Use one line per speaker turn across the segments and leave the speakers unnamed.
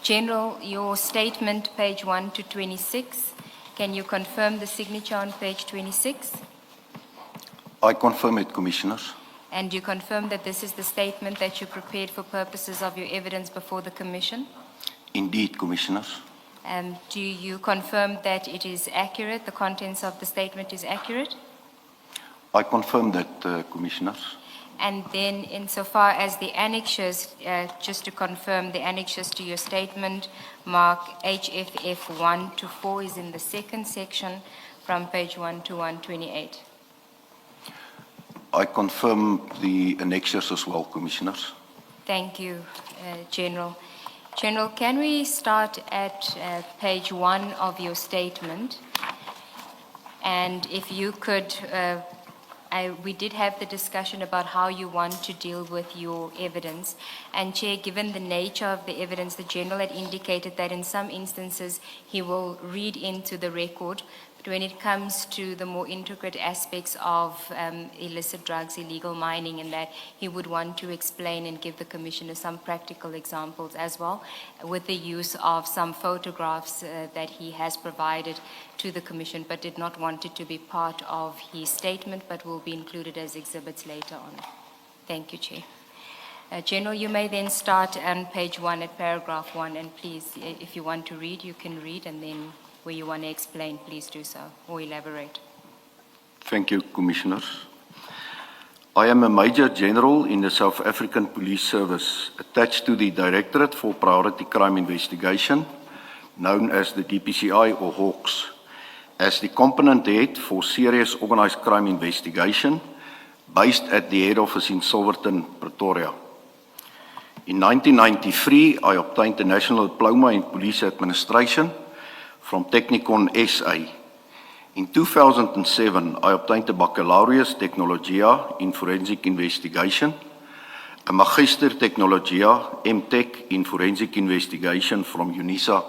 General, your statement, page 1 to 26, can you confirm the signature on page 26?
I confirm it, Commissioners.
And you confirm that this is the statement that you prepared for purposes of your evidence before the Commission?
Indeed, Commissioners.
Do you confirm that it is accurate, the contents of the statement is accurate?
I confirm that, Commissioners.
And then insofar as the annexures, just to confirm, the annexures to your statement, mark HFF 1 to 4 is in the second section from page 1 to 128.
I confirm the annexures as well, Commissioners.
Thank you, General. General, can we start at page 1 of your statement? And if you could, we did have the discussion about how you want to deal with your evidence. And Chair, given the nature of the evidence, the General had indicated that in some instances he will read into the record, but when it comes to the more intricate aspects of illicit drugs, illegal mining, and that he would want to explain and give the Commissioner some practical examples as well, with the use of some photographs that he has provided to the Commission, but did not want it to be part of his statement, but will be included as exhibits later on. Thank you, Chair. General, you may then start on page 1 at paragraph 1, and please, if you want to read, you can read, and then where you want to explain, please do so, or elaborate.
Thank you, Commissioners. I am a Major General in the South African Police Service, attached to the Directorate for Priority Crime Investigation, known as the DPCI or Hawks, as the component head for serious organised crime investigation, based at the head office in Silverton, Pretoria. In 1993, I obtained a National Diploma in Police Administration from Technikon SA. In 2007, I obtained a Baccalaureus Technologia in Forensic Investigation, a Magister Technologia MTech in Forensic Investigation from UNISA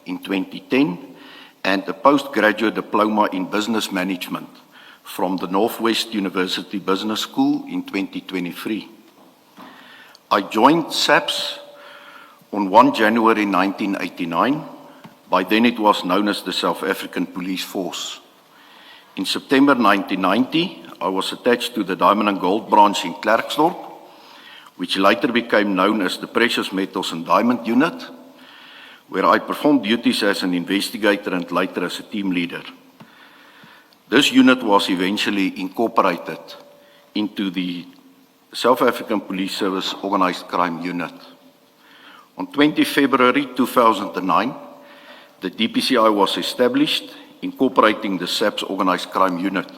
in 2010, and a postgraduate diploma in Business Management from the Northwest University Business School in 2023. I joined SAPS on 1 January 1989. By then it was known as the South African Police Force. In September 1990, I was attached to the Diamond and Gold branch in Klerksdorp, which later became known as the Precious Metals and Diamond Unit, where I performed duties as an investigator and later as a team leader. This unit was eventually incorporated into the South African Police Service Organised Crime Unit. On 20 February 2009, the DPCI was established, incorporating the SAPS Organised Crime Unit.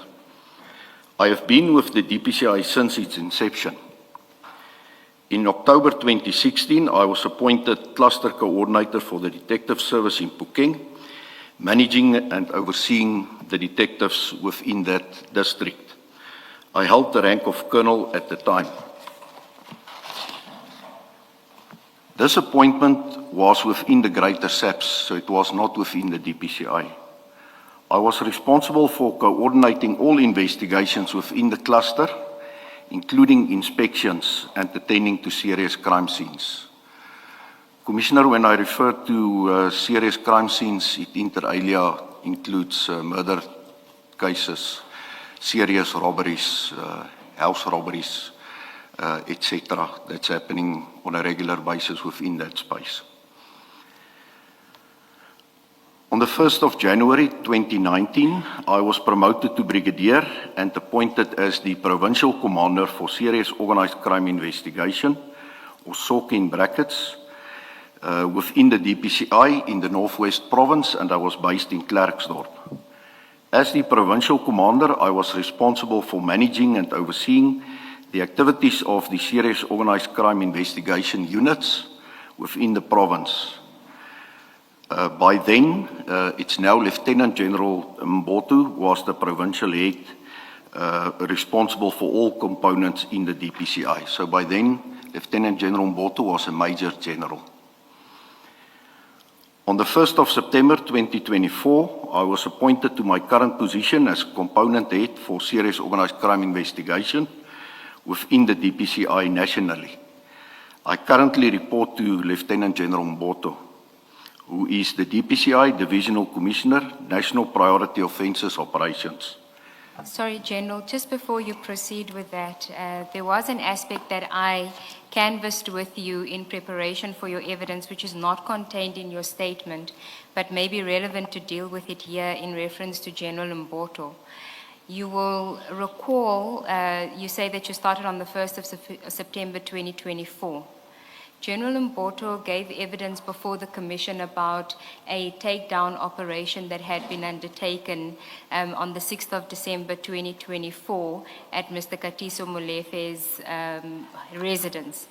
I have been with the DPCI since its inception. In October 2016, I was appointed Cluster Coordinator for the Detective Service in Phokeng, managing and overseeing the detectives within that district. I held the rank of Colonel at the time. This appointment was within the greater SAPS, so it was not within the DPCI. I was responsible for coordinating all investigations within the cluster, including inspections and attending to serious crime scenes. Commissioner, when I refer to serious crime scenes, it inter alia includes murder cases, serious robberies, house robberies, etc. That's happening on a regular basis within that space. On the 1st of January 2019, I was promoted to Brigadier and appointed as the Provincial Commander for Serious Organised Crime Investigation, or SOC in brackets, within the DPCI in the Northwest Province, and I was based in Klerksdorp. As the Provincial Commander, I was responsible for managing and overseeing the activities of the Serious Organised Crime Investigation units within the province. By then, it's now Lieutenant General Mbotu was the provincial head responsible for all components in the DPCI. So by then, Lieutenant General Mbotu was a Major General. On the 1st of September 2024, I was appointed to my current position as Component Head for Serious Organised Crime Investigation within the DPCI nationally. I currently report to Lieutenant General Mboto, who is the DPCI Divisional Commissioner, National Priority Offences Operations.
Sorry, General, just before you proceed with that, there was an aspect that I canvassed with you in preparation for your evidence, which is not contained in your statement, but may be relevant to deal with it here in reference to General Mboto. You will recall, you say that you started on the 1st of September 2024. General Mboto gave evidence before the Commission about a takedown operation that had been undertaken on the 6th of December 2024 at Mr. Katiso Molefe's residence.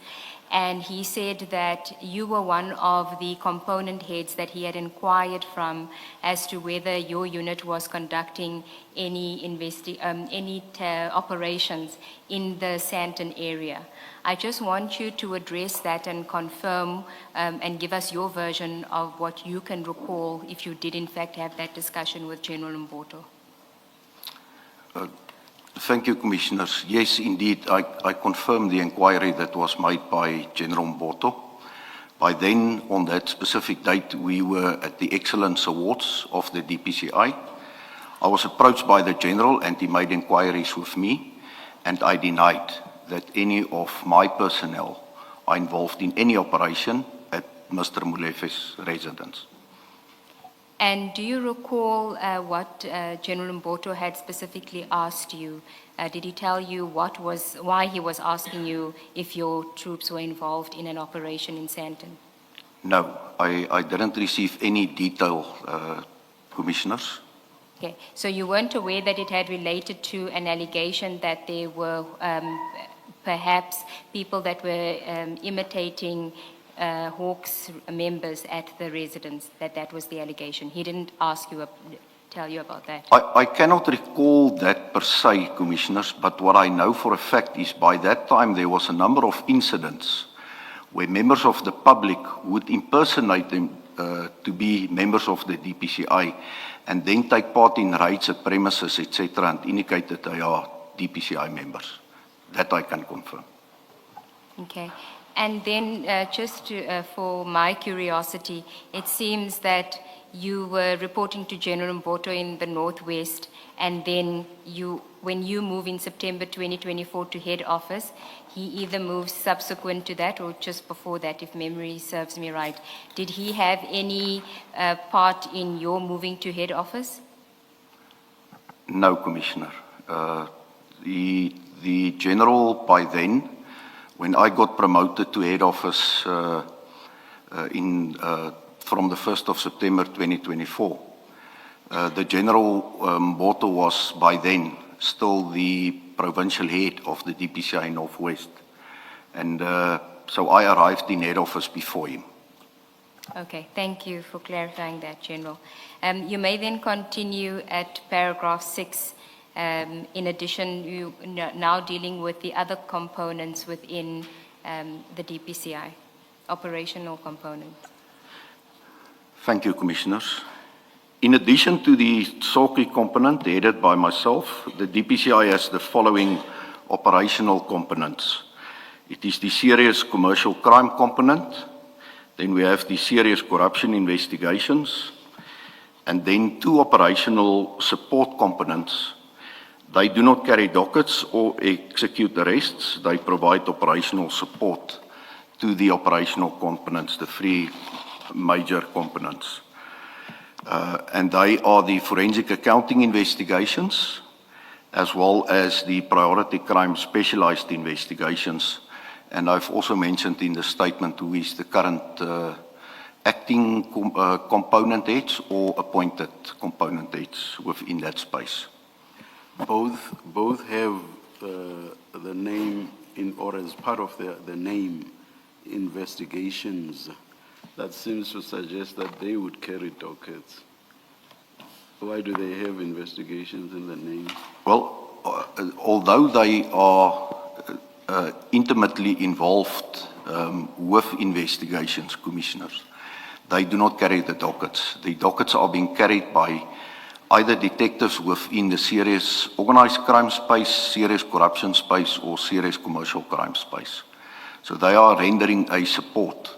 And he said that you were one of the component heads that he had inquired from as to whether your unit was conducting any operations in the Sandton area. I just want you to address that and confirm and give us your version of what you can recall if you did in fact have that discussion with General Mboto.
Thank you, Commissioners. Yes, indeed, I confirm the inquiry that was made by General Mboto. By then, on that specific date, we were at the Excellence Awards of the DPCI. I was approached by the General and he made inquiries with me, and I denied that any of my personnel are involved in any operation at Mr. Molefe's residence.
And do you recall what General Mboto had specifically asked you? Did he tell you why he was asking you if your troops were involved in an operation in Sandton?
No, I didn't receive any detail, Commissioners.
Okay, so you weren't aware that it had related to an allegation that there were perhaps people that were imitating Hawks members at the residence, that was the allegation. He didn't tell you about that.
I cannot recall that per se, Commissioners, but what I know for a fact is by that time there was a number of incidents where members of the public would impersonate them to be members of the DPCI and then take part in raids at premises, etc., and indicate that they are DPCI members. That I can confirm.
Okay. And then for my curiosity, it seems that you were reporting to General Mboto in the Northwest, and then when you move in September 2024 to head office, he either moves subsequent to that or just before that, if memory serves me right. Did he have any part in your moving to head office?
No, Commissioner. The General by then, when I got promoted to head office from the 1st of September 2024, the General Mboto was by then still the provincial head of the DPCI Northwest. And so I arrived in head office before him.
Okay, thank you for clarifying that, General. You may then continue at paragraph 6. In addition, you now dealing with the other components within the DPCI, operational components.
Thank you, Commissioners. In addition to the SOCI component headed by myself, the DPCI has the following operational components. It is the serious commercial crime component, then we have the serious corruption investigations, and then 2 operational support components. They do not carry dockets or execute arrests. They provide operational support to the operational components, the 3 major components. And they are the forensic accounting investigations, as well as the priority crime specialized investigations. And I've also mentioned in the statement who is the current acting component heads or appointed component heads within that space.
Both have the name or as part of the name investigations. That seems to suggest that they would carry dockets. Why do they have investigations in the name?
Well, although they are intimately involved with investigations, Commissioners, they do not carry the dockets. The dockets are being carried by either detectives within the serious organized crime space, serious corruption space, or serious commercial crime space. So they are rendering a support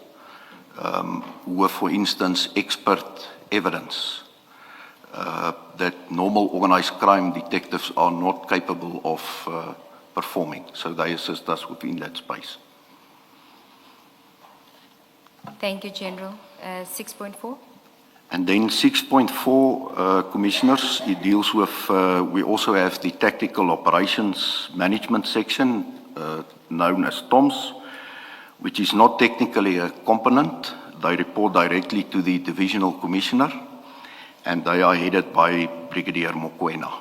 with, for instance, expert evidence that normal organized crime detectives are not capable of performing. So they assist us within that space.
Thank you, General. 6.4?
And then 6.4, Commissioners, it deals with, we also have the Tactical Operations Management section, known as TOMS, which is not technically a component. They report directly to the Divisional Commissioner, and they are headed by Brigadier Mokoena.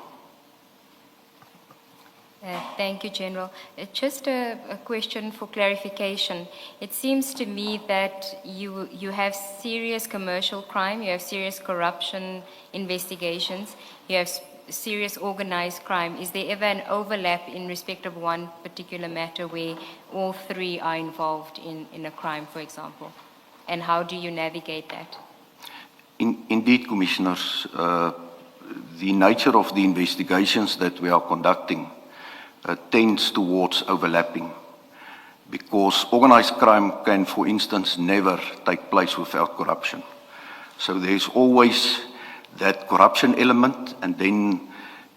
Thank you, General. Just a question for clarification. It seems to me that you have serious commercial crime, you have serious corruption investigations, you have serious organized crime. Is there ever an overlap in respect of one particular matter where all three are involved in a crime, for example? And how do you navigate that?
Indeed, Commissioners, the nature of the investigations that we are conducting tends towards overlapping, because organized crime can, for instance, never take place without corruption. So there's always that corruption element, and then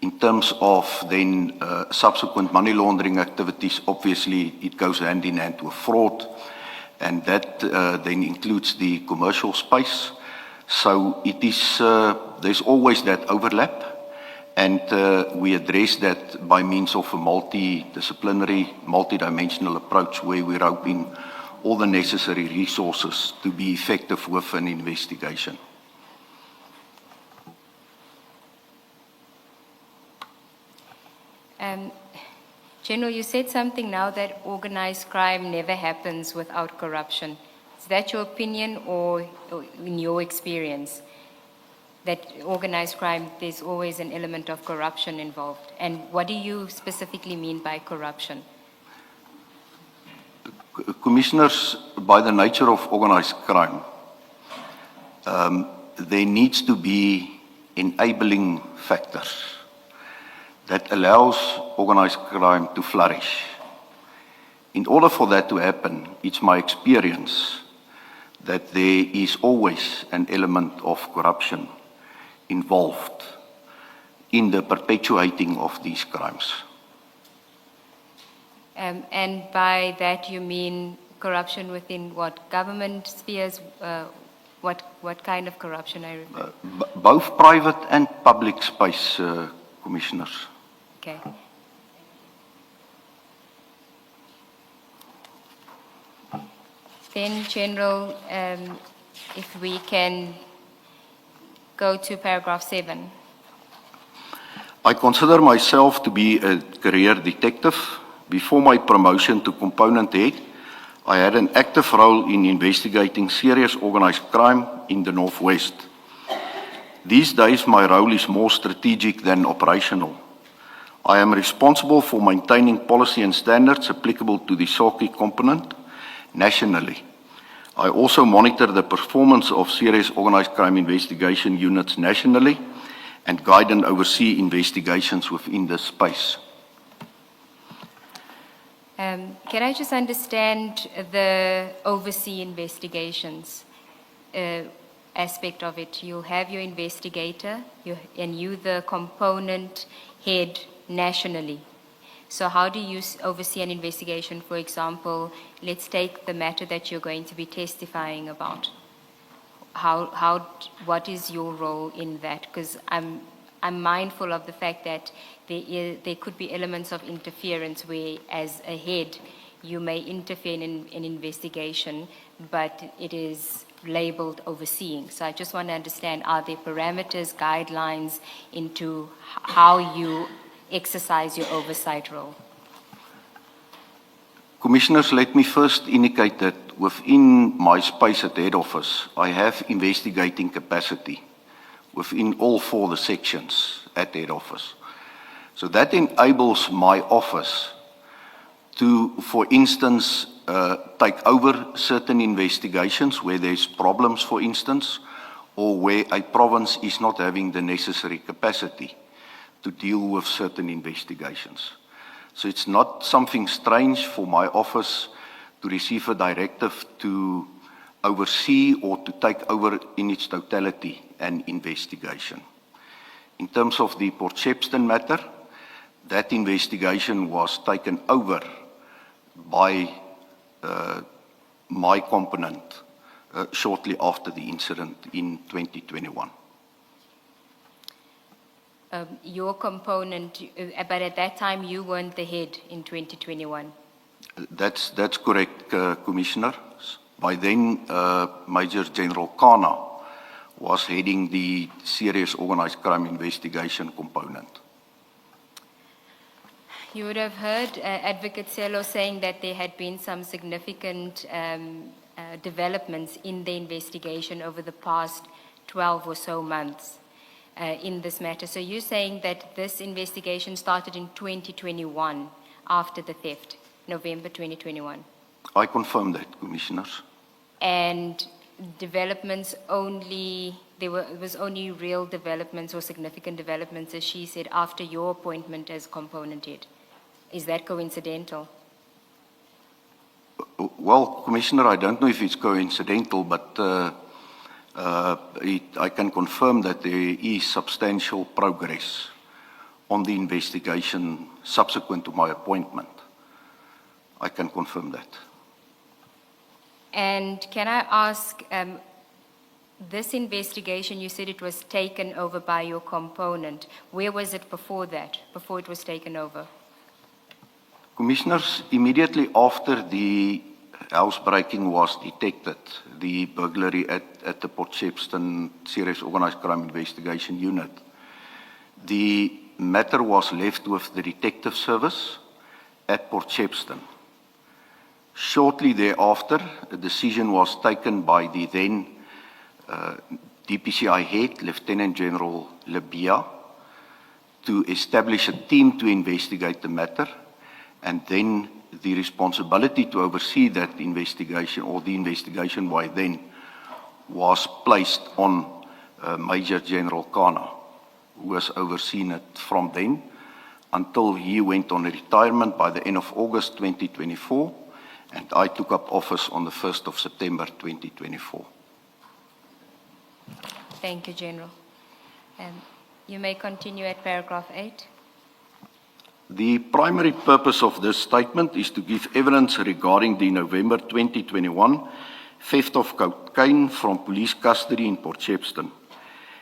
in terms of then subsequent money laundering activities, obviously it goes hand in hand with fraud, and that then includes the commercial space. So it is, there's always that overlap. And we address that by means of a multidisciplinary, multidimensional approach where we rope in all the necessary resources to be effective with an investigation.
General, you said something now that organized crime never happens without corruption. Is that your opinion or in your experience? That organized crime, there's always an element of corruption involved. And what do you specifically mean by corruption?
Commissioners, by the nature of organized crime, there needs to be enabling factors that allows organized crime to flourish. In order for that to happen, it's my experience that there is always an element of corruption involved in the perpetuating of these crimes.
And by that you mean corruption within what, government spheres? What kind of corruption I refer?
Both private and public space, Commissioners.
Okay. Then, General, if we can go to paragraph 7.
I consider myself to be a career detective. Before my promotion to component head, I had an active role in investigating serious organized crime in the Northwest. These days, my role is more strategic than operational. I am responsible for maintaining policy and standards applicable to the SARCI component nationally. I also monitor the performance of serious organized crime investigation units nationally and guide and oversee investigations within this space.
Can I just understand the oversee investigations aspect of it? You have your investigator and you the component head nationally. So how do you oversee an investigation? For example, let's take the matter that you're going to be testifying about. What is your role in that? Because I'm mindful of the fact that there could be elements of interference where, as a head, you may interfere in an investigation, but it is labeled overseeing. So I just want to understand, are there parameters, guidelines into how you exercise your oversight role?
Commissioners, let me first indicate that within my space at head office, I have investigating capacity within all 4 the sections at head office. So that enables my office to, for instance, take over certain investigations where there's problems, for instance, or where a province is not having the necessary capacity to deal with certain investigations. So it's not something strange for my office to to receive a directive to oversee or to take over in its totality an investigation. In terms of the Port Shepstone matter, that investigation was taken over by my component shortly after the incident in 2021.
Your component, but at that time you weren't the head in 2021.
That's correct, Commissioner. By then, Major General Kana was heading the serious organized crime investigation component.
You would have heard Advocate Celo saying that there had been some significant developments in the investigation over the past 12 or so months in this matter. So you're saying that this investigation started in 2021 after the theft, November 2021?
I confirm that, Commissioners.
And developments only, it was only real developments or significant developments, as she said, after your appointment as component head. Is that coincidental?
Well, Commissioner, I don't know if it's coincidental, but I can confirm that there is substantial progress on the investigation subsequent to my appointment. I can confirm that.
And can I ask, this investigation, you said it was taken over by your component. Where was it before that, before it was taken over?
Commissioners, immediately after the housebreaking was detected, the burglary at the Port Shepstone Serious Organized Crime Investigation Unit, the matter was left with the Detective Service at Port Shepstone. Shortly thereafter, a decision was taken by the then DPCI head, Lieutenant General Lebia, to establish a team to investigate the matter, and then the responsibility to oversee that investigation, or the investigation by then, was placed on Major General Kana, who has overseen it from then until he went on retirement by the end of August 2024, and I took up office on the 1st of September 2024.
Thank you, General. You may continue at paragraph 8.
The primary purpose of this statement is to give evidence regarding the November 2021 theft of cocaine from police custody in Port Shepstone.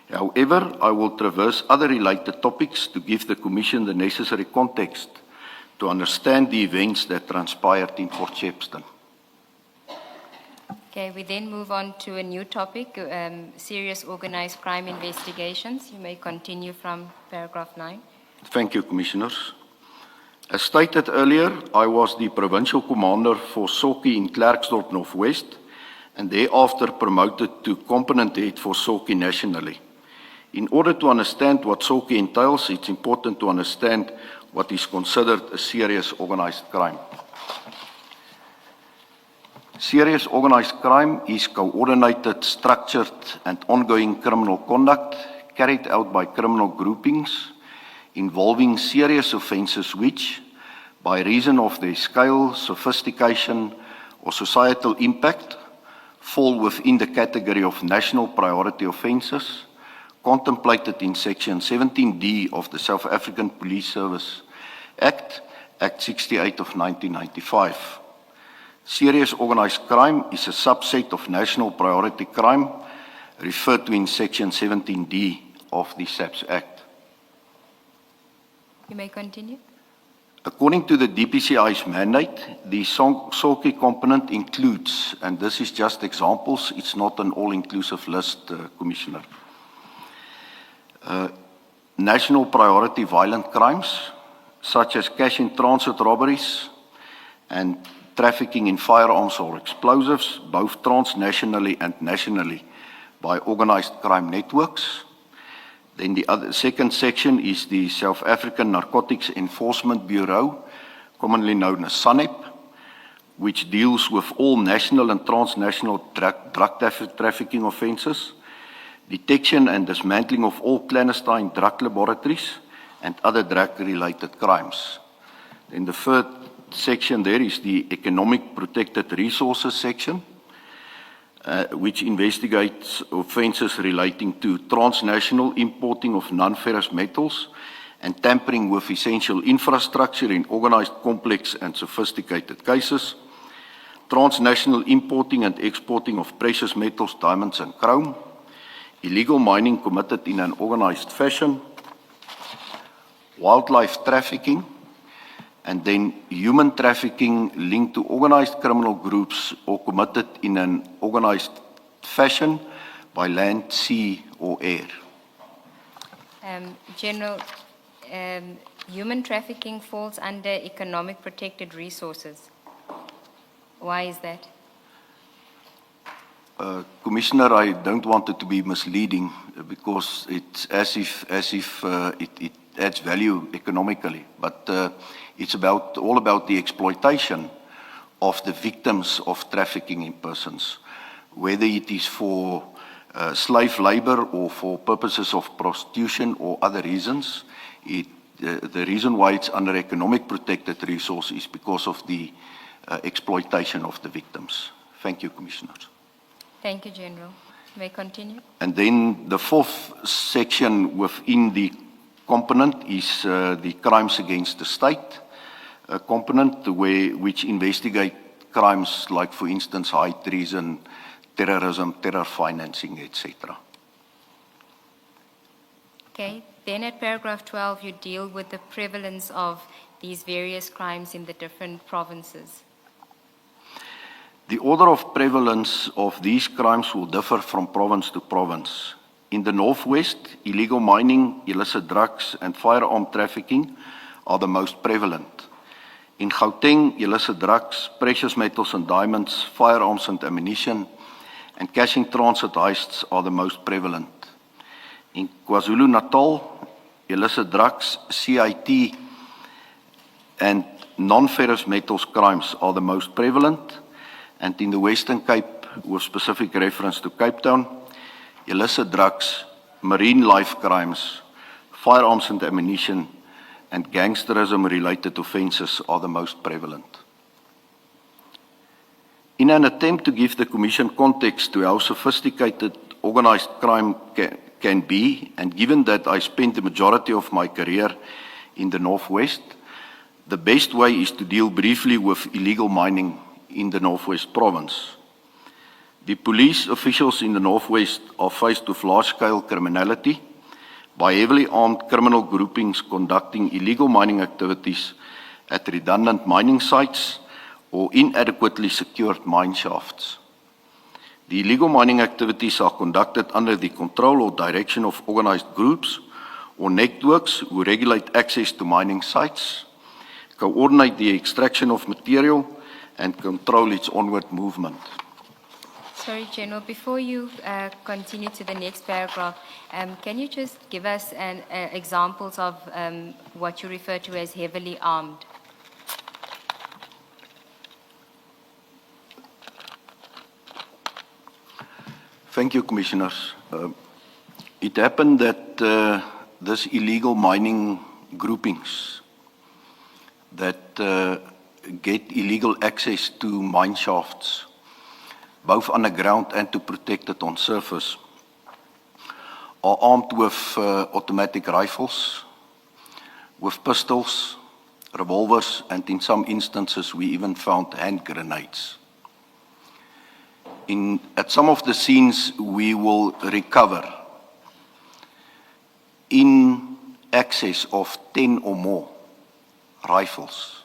However, I will traverse other related topics to give the Commission the necessary context to understand the events that transpired in Port Shepstone.
Okay, we then move on to a new topic, serious organized crime investigations. You may continue from paragraph 9.
Thank you, Commissioners. As stated earlier, I was the Provincial Commander for Soki in Klerksdorp Northwest, and thereafter promoted to Component Head for Soki nationally. In order to understand what Soki entails, it's important to understand what is considered a serious organized crime. Serious organized crime is coordinated, structured, and ongoing criminal conduct carried out by criminal groupings involving serious offences which, by reason of their scale, sophistication, or societal impact, fall within the category of national priority offences contemplated in Section 17D of the South African Police Service Act, Act 68 of 1995. Serious organized crime is a subset of national priority crime referred to in Section 17D of the SAPS Act.
You may continue.
According to the DPCI's mandate, the Soki component includes, and this is just examples, it's not an all-inclusive list, Commissioner, national priority violent crimes, such as cash in transit robberies and trafficking in firearms or explosives, both transnationally and nationally, by organized crime networks. Then the second section is the South African Narcotics Enforcement Bureau, commonly known as SANEP, which deals with all national and transnational drug trafficking offences, detection and dismantling of all clandestine drug laboratories, and other drug-related crimes. Then the section there is the Economic Protected Resources section, which investigates offences relating to transnational importing of non-ferrous metals and tampering with essential infrastructure in organised, complex and sophisticated cases, transnational importing and exporting of precious metals, diamonds and chrome, illegal mining committed in an organised fashion, wildlife trafficking, and then human trafficking linked to organised criminal groups or committed in an organised fashion by land, sea or air.
General, human trafficking falls under economic protected resources. Why is that?
Commissioner, I don't want it to be misleading because it's as if it adds value economically, but it's all about the exploitation of the victims of trafficking in persons, whether it is for slave labor or for purposes of prostitution or other reasons. The reason why it's under economic protected resource is because of the exploitation of the victims. Thank you, Commissioners.
Thank you, General. May I continue?
And then the fourth section within the component is the crimes against the state component, which investigate crimes like, for instance, high treason, terrorism, terror financing, etc.
Okay. Then at paragraph 12, you deal with the prevalence of these various crimes in the different provinces.
The order of prevalence of these crimes will differ from province to province. In the Northwest, illegal mining, illicit drugs, and firearm trafficking are the most prevalent. In Gauteng, illicit drugs, precious metals and diamonds, firearms and ammunition, and cash-in-transit heists are the most prevalent. In KwaZulu-Natal, illicit drugs, CIT, and non-ferrous metals crimes are the most prevalent. And in the Western Cape, with specific reference to Cape Town, illicit drugs, marine life crimes, firearms and ammunition, and gangsterism-related offences are the most prevalent. In an attempt to give the Commission context to how sophisticated organised crime can be, and given that I spent the majority of my career in the Northwest, the best way is to deal briefly with illegal mining in the Northwest Province. The police officials in the Northwest are faced with large-scale criminality by heavily armed criminal groupings conducting illegal mining activities at redundant mining sites or inadequately secured mine shafts. The illegal mining activities are conducted under the control or direction of organised groups or networks who regulate access to mining sites, coordinate the extraction of material, and control its onward movement.
Sorry, General, before you continue to the next paragraph, can you just give us examples of what you refer to as heavily armed?
Thank you, Commissioners. It happened that this illegal mining groupings that get illegal access to mine shafts, both underground and to protect it on surface, are armed with automatic rifles, with pistols, revolvers, and in some instances we even found hand grenades. At some of the scenes we will recover in excess of 10 or more rifles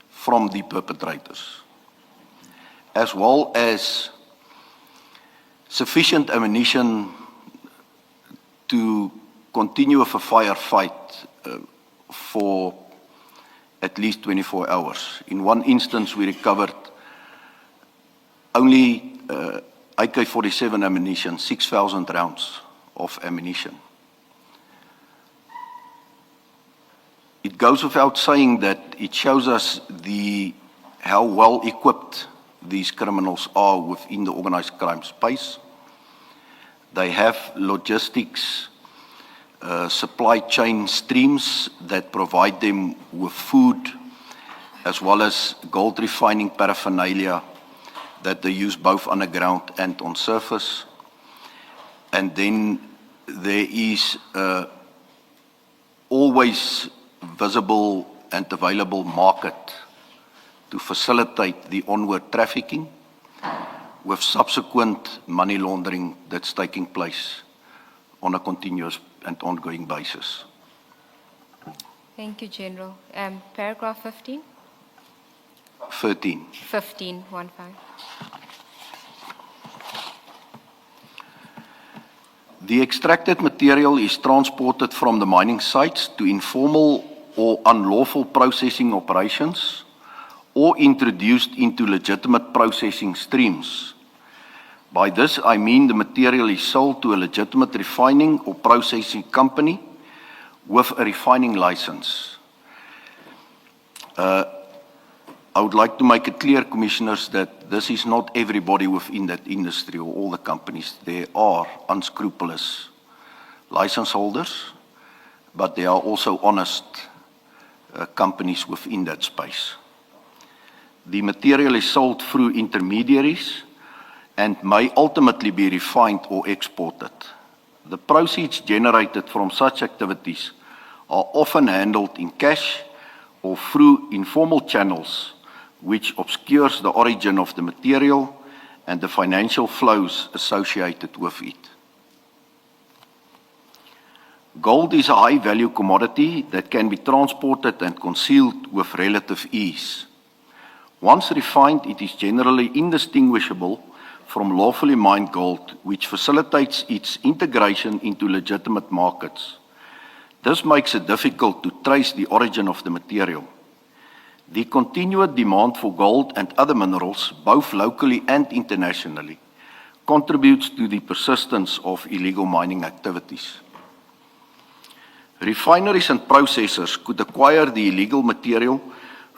from the perpetrators, as well as sufficient ammunition to continue with a firefight for at least 24 hours. In one instance, we recovered only AK-47 ammunition, 6,000 rounds of ammunition. It goes without saying that it shows us how well equipped these criminals are within the organised crime space. They have logistics, supply chain streams that provide them with food as well as gold refining paraphernalia that they use both underground and on surface. And then there is always visible and available market to facilitate the onward trafficking with subsequent money laundering that's taking place on a continuous and ongoing basis.
Thank you, General. Paragraph 15?
13.
15.
The extracted material is transported from the mining sites to informal or unlawful processing operations or introduced into legitimate processing streams. By this, I mean the material is sold to a legitimate refining or processing company with a refining license. I would like to make it clear, Commissioners, that this is not everybody within that industry or all the companies. There are unscrupulous license holders, but there are also honest companies within that space. The material is sold through intermediaries and may ultimately be refined or exported. The proceeds generated from such activities are often handled in cash or through informal channels, which obscures the origin of the material and the financial flows associated with it. Gold is a high-value commodity that can be transported and concealed with relative ease. Once refined, it is generally indistinguishable from lawfully mined gold, which facilitates its integration into legitimate markets. This makes it difficult to trace the origin of the material. The continued demand for gold and other minerals, both locally and internationally, contributes to the persistence of illegal mining activities. Refineries and processors could acquire the illegal material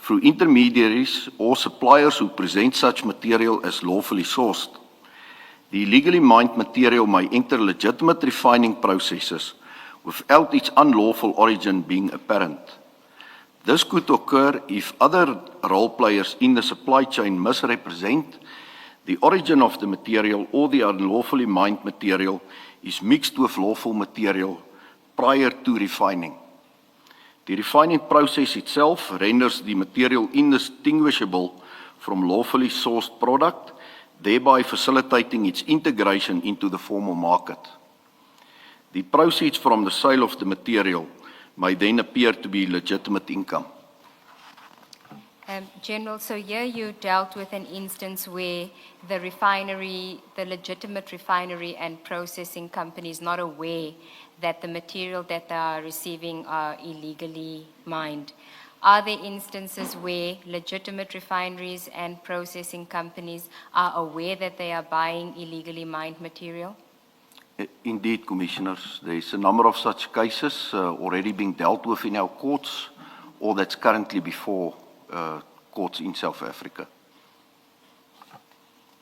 through intermediaries or suppliers who present such material as lawfully sourced. The illegally mined material may enter legitimate refining processes without its unlawful origin being apparent. This could occur if other role players in the supply chain misrepresent the origin of the material or the unlawfully mined material is mixed with lawful material prior to refining. The refining process itself renders the material indistinguishable from lawfully sourced product, thereby facilitating its integration into the formal market. The proceeds from the sale of the material may then appear to be legitimate income.
General, so here you dealt with an instance where the refinery, the legitimate refinery and processing company is not aware that the material that they are receiving are illegally mined. Are there instances where legitimate refineries and processing companies are aware that they are buying illegally mined material?
Indeed, Commissioners, there is a number of such cases already being dealt with in our courts or that's currently before courts in South Africa.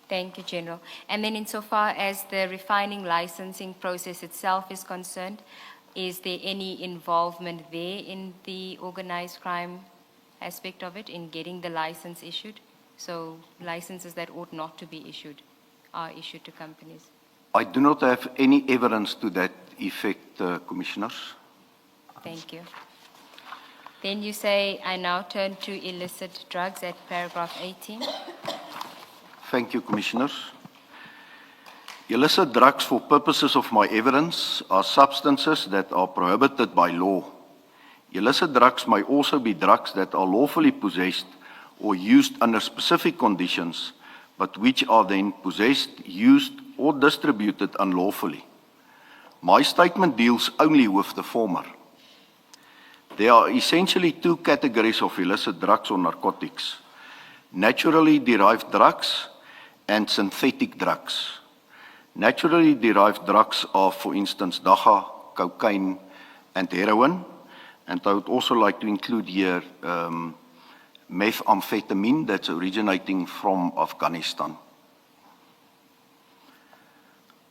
Thank you, General. And then insofar as the refining licensing process itself is concerned, is there any involvement there in the organized crime aspect of it, in getting the license issued? So licenses that ought not to be issued are issued to companies?
I do not have any evidence to that effect, Commissioners.
Thank you. Then you say, I now turn to illicit drugs at paragraph 18.
Thank you, Commissioners. Illicit drugs for purposes of my evidence are substances that are prohibited by law. Illicit drugs may also be drugs that are lawfully possessed or used under specific conditions, but which are then possessed, used, or distributed unlawfully. My statement deals only with the former. There are essentially two categories of illicit drugs or narcotics: naturally derived drugs and synthetic drugs. Naturally derived drugs are, for instance, dagga, cocaine, and heroin. And I would also like to include here methamphetamine that's originating from Afghanistan.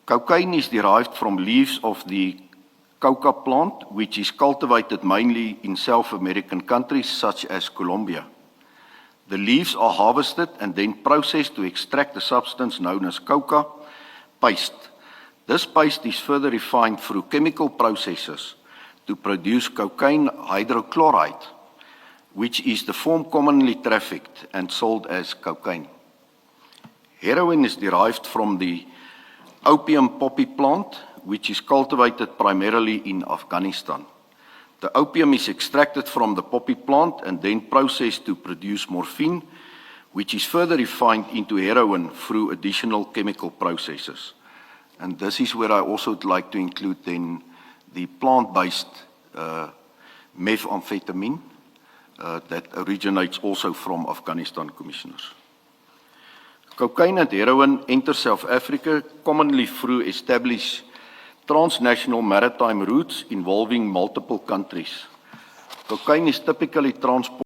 Cocaine is derived from leaves of the coca plant, which is cultivated mainly in South American countries such as Colombia. The leaves are harvested and then processed to extract the substance known as coca paste. This paste is further refined through chemical processes to produce cocaine hydrochloride, which is the form commonly trafficked and sold as cocaine. Heroin is derived from the opium poppy plant, which is cultivated primarily in Afghanistan. The opium is extracted from the poppy plant and then processed to produce morphine, which is further refined into heroin through additional chemical processes. And this is where I also would like to include then the plant-based methamphetamine that originates also from Afghanistan, Commissioners. Cocaine and heroin enter South Africa commonly through established transnational maritime routes involving multiple countries. Cocaine is typically transported